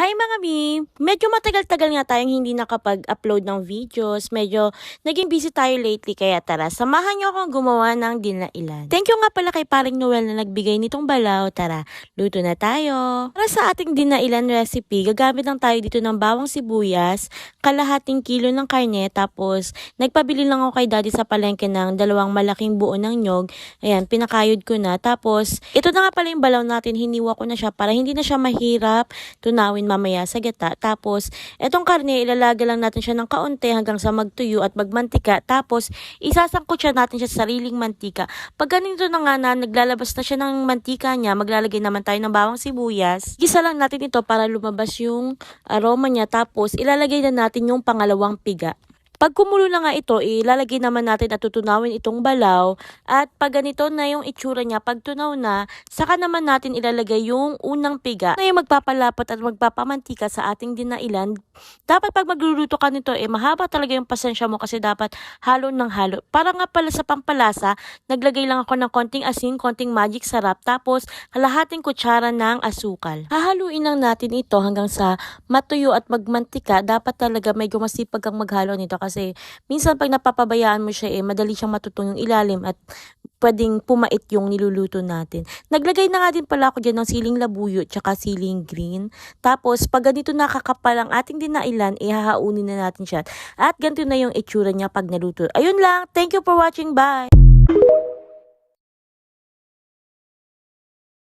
Hi mga mi! Medyo matagal-tagal nga tayong hindi nakapag-upload ng videos. Medyo naging busy tayo lately kaya tara, samahan niyo akong gumawa ng dinailan. Thank you nga pala kay paring Noel na nagbigay nitong balaw. Tara, luto na tayo. Para sa ating dinailan recipe, gagamit lang tayo dito ng bawang sibuyas, kalahating kilo ng karne, tapos nagpabili lang ako kay daddy sa palengke ng dalawang malaking buo ng nyog. Ayan, pinakayod ko na. Tapos, ito na nga pala yung balaw natin, hiniwa ko na siya para hindi na siya mahirap tunawin mamaya sa gata. Tapos, etong karne, ilalaga lang natin siya ng kaunti hanggang sa magtuyo at magmantika. Tapos, isasangkot siya natin siya sa sariling mantika. Pag ganito na nga na naglalabas na siya ng mantika niya, maglalagay naman tayo ng bawang sibuyas. Gisa lang natin ito para lumabas yung aroma niya. Tapos, ilalagay na natin yung pangalawang piga. Pag kumulo na nga ito, ilalagay naman natin at tutunawin itong balaw. At pag ganito na yung itsura niya, pag tunaw na, saka naman natin ilalagay yung unang piga na yung magpapalapat at magpapamantika sa ating dinailan. Dapat pag magluluto ka nito, mahaba talaga yung pasensya mo kasi dapat halo ng halo. Para nga pala sa pampalasa, naglagay lang ako ng konting asin, konting magic sarap, tapos kalahating kutsara ng asukal. Hahaluin lang natin ito hanggang sa matuyo at magmantika. Dapat talaga medyo masipag kang maghalo nito kasi minsan pag napapabayaan mo siya, madali siyang matutong yung ilalim at pwedeng pumait yung niluluto natin. Naglagay na nga din pala ako dyan ng siling labuyo tsaka siling green. Tapos pag ganito nakakapal ang ating dinailan, hahaunin na natin siya. At ganito na yung itsura niya pag naluto. Ayun lang. Thank you for watching. Bye!